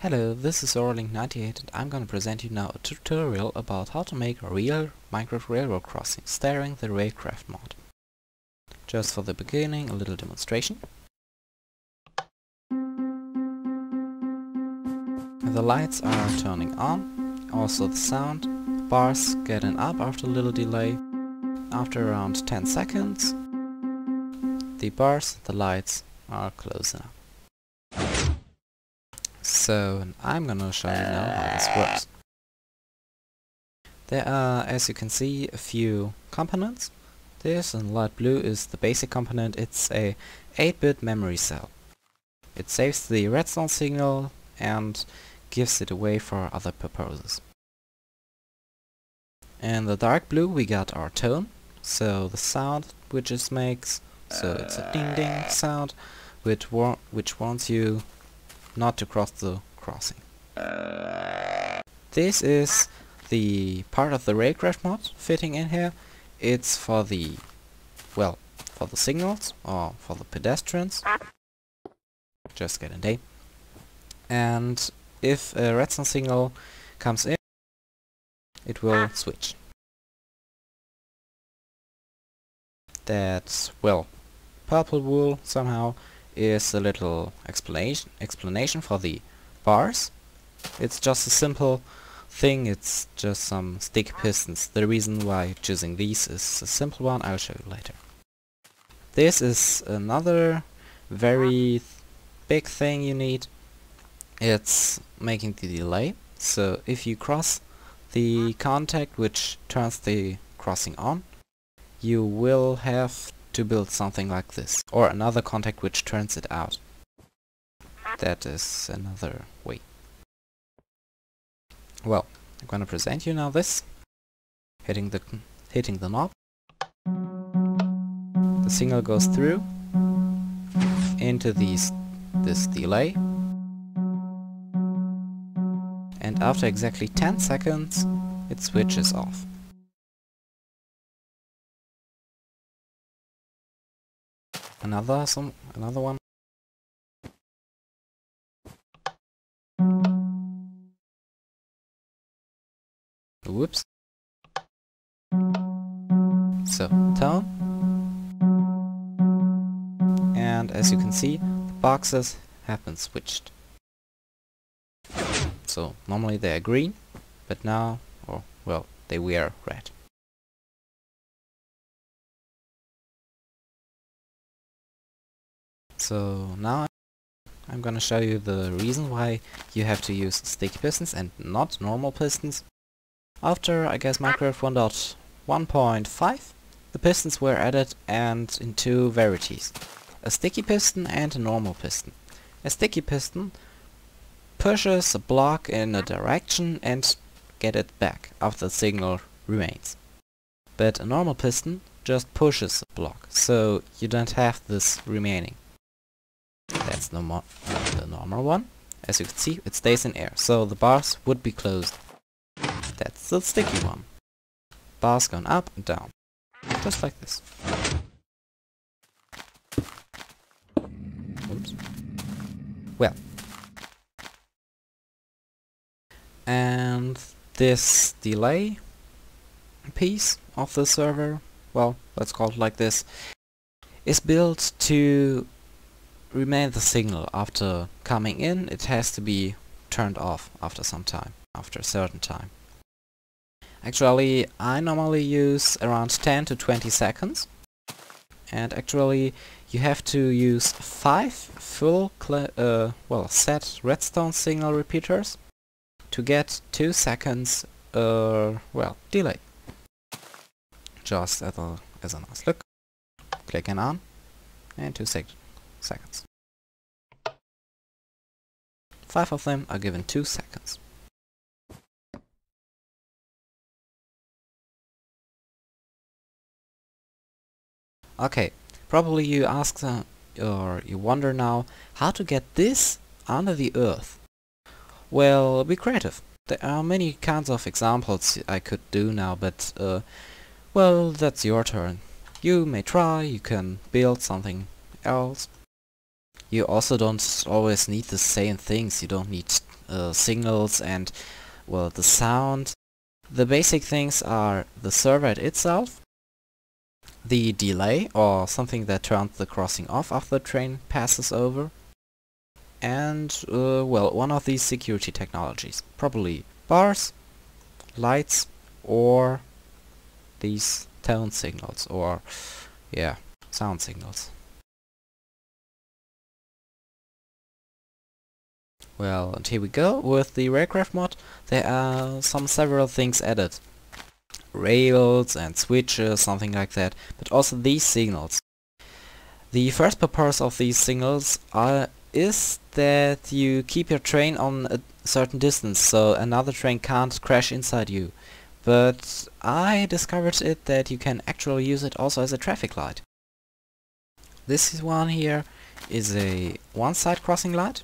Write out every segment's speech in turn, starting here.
Hello, this is Orlink98 and I'm gonna present you now a tutorial about how to make a real Minecraft railroad crossing starring the Railcraft mod. Just for the beginning, a little demonstration. The lights are turning on, also the sound. Bars getting up after a little delay. After around 10 seconds, the bars, the lights are closing up. So I'm gonna show you now how this works. There are, as you can see, a few components. This in light blue is the basic component. It's a 8-bit memory cell. It saves the redstone signal and gives it away for other purposes. In the dark blue we got our tone, so the sound which it makes, so it's a ding ding sound which warns you not to cross the crossing. This is the part of the Railcraft mod fitting in here. It's for the, well, for the signals or for the pedestrians. Just get a day. And if a redstone signal comes in, it will switch. That, well, purple wool somehow is a little explanation for the bars. It's just a simple thing, it's just some sticky pistons. The reason why choosing these is a simple one, I'll show you later. This is another very big thing you need. It's making the delay. So if you cross the contact which turns the crossing on, you will have to build something like this, or another contact which turns it out. That is another way. Well, I'm gonna present you now this. Hitting the knob. The signal goes through into this delay. And after exactly 10 seconds, it switches off. Another one. Whoops. So, tone. And as you can see, the boxes have been switched. So, normally they are green, but now, or well, they were red. So now I'm gonna show you the reason why you have to use sticky pistons and not normal pistons. After, I guess, Minecraft 1.1.5, the pistons were added and in two varieties. A sticky piston and a normal piston. A sticky piston pushes a block in a direction and get it back after the signal remains. But a normal piston just pushes a block, so you don't have this remaining. That's the normal one. As you can see, it stays in air, so the bars would be closed. That's the sticky one. Bars going up and down. Just like this. Oops. Well. And this delay piece of the server, well, let's call it like this, is built to remain the signal. After coming in, it has to be turned off after some time, after a certain time. Actually, I normally use around 10 to 20 seconds. And actually, you have to use 5 full set redstone signal repeaters to get 2 seconds delay. Just as a nice look. Clicking on, and 2 seconds. 5 of them are given 2 seconds. Okay, probably you ask or you wonder now how to get this under the earth. Well, be creative. There are many kinds of examples I could do now, but well, that's your turn. You may try, you can build something else. You also don't always need the same things. You don't need signals and, well, the sound. The basic things are the server itself, the delay, or something that turns the crossing off after the train passes over, and, well, one of these security technologies. Probably bars, lights, or these tone signals, or, yeah, sound signals. Well, and here we go. With the Railcraft mod, there are several things added. Rails and switches, something like that, but also these signals. The first purpose of these signals is that you keep your train on a certain distance, so another train can't crash inside you. But I discovered that you can actually use it also as a traffic light. This one here is a one-side crossing light.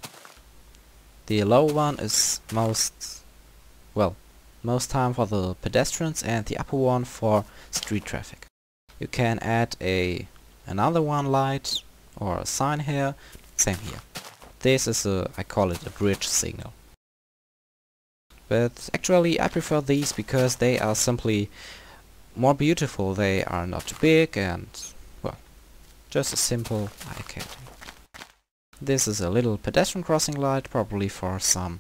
The lower one is most time for the pedestrians, and the upper one for street traffic. You can add another one light or a sign here, same here. This is I call it a bridge signal. But actually I prefer these because they are simply more beautiful. They are not too big and, well, just a simple eye-catching. This is a little pedestrian crossing light, probably for some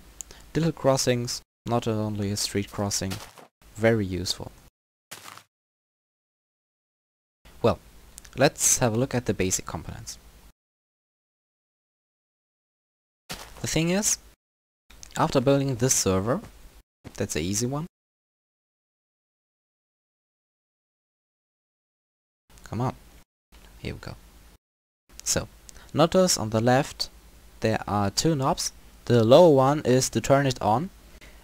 little crossings, not only a street crossing. Very useful. Well, let's have a look at the basic components. The thing is, after building this server, that's an easy one. Come on, here we go. So, notice on the left there are two knobs. The lower one is to turn it on,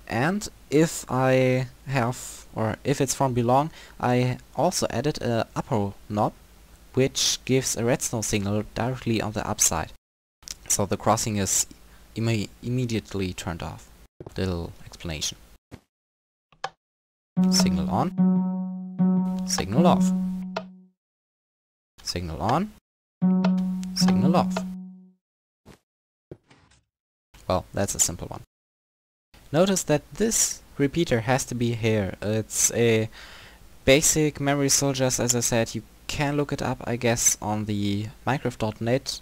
and if it's from belong, I also added an upper knob which gives a redstone signal directly on the upside, so the crossing is immediately turned off. Little explanation. Signal on, signal off. Signal on, signal off. Well, that's a simple one. Notice that this repeater has to be here. It's a basic memory soldier, as I said. You can look it up, I guess, on the Minecraft.net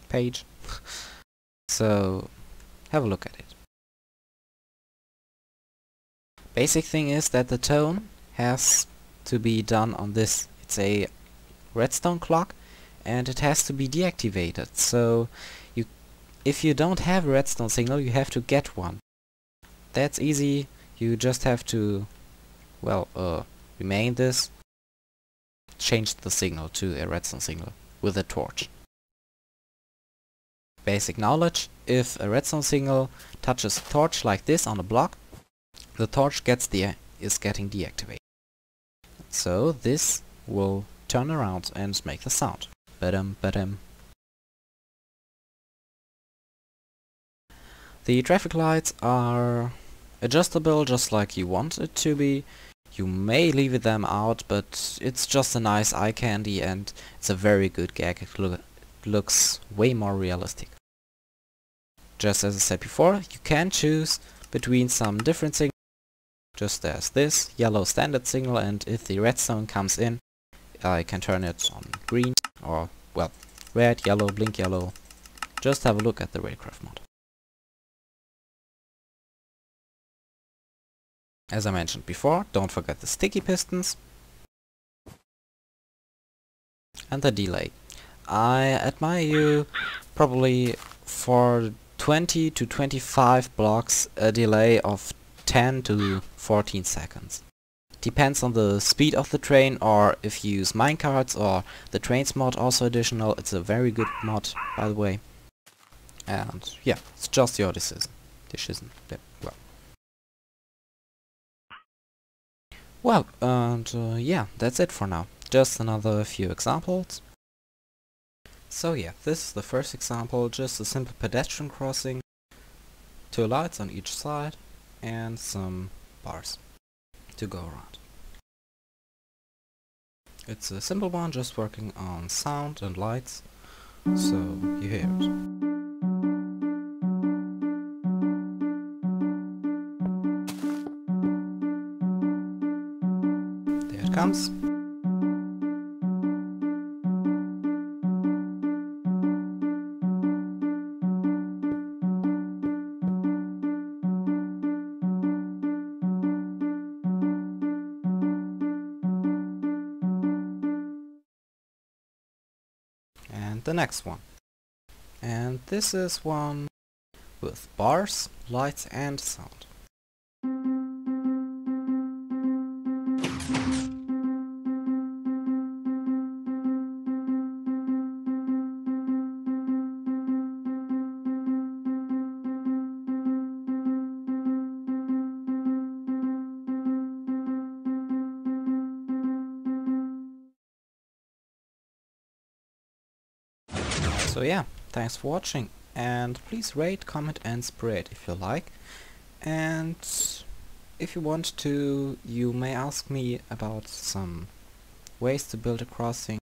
page. So have a look at it. Basic thing is that the tone has to be done on this. It's a redstone clock and it has to be deactivated. So if you don't have a redstone signal, you have to get one. That's easy. You just have to, remain this, change the signal to a redstone signal with a torch. Basic knowledge: if a redstone signal touches a torch like this on a block, the torch is getting deactivated. So this will turn around and make the sound. Badum, badum. The traffic lights are adjustable just like you want it to be. You may leave them out, but it's just a nice eye candy and it's a very good gag. It looks way more realistic. Just as I said before, you can choose between some different signals, just as this yellow standard signal, and if the redstone comes in, I can turn it on green or, red, yellow, blink yellow. Just have a look at the Railcraft mod. As I mentioned before, don't forget the sticky pistons and the delay. I admire you probably for 20 to 25 blocks a delay of 10 to 14 seconds. Depends on the speed of the train, or if you use minecarts or the trains mod also additional. It's a very good mod, by the way. And yeah, it's just your decision. Yeah, that's it for now. Just another few examples. So yeah, this is the first example, just a simple pedestrian crossing, 2 lights on each side, and some bars to go around. It's a simple one, just working on sound and lights, so you hear it. comes. And the next one. And this is one with bars, lights and sound. So yeah, thanks for watching, and please rate, comment and spread if you like. And if you want to, you may ask me about some ways to build a crossing.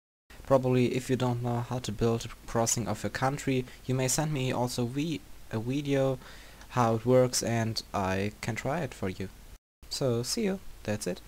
Probably if you don't know how to build a crossing of a country, you may send me also a video how it works and I can try it for you. So see you, that's it.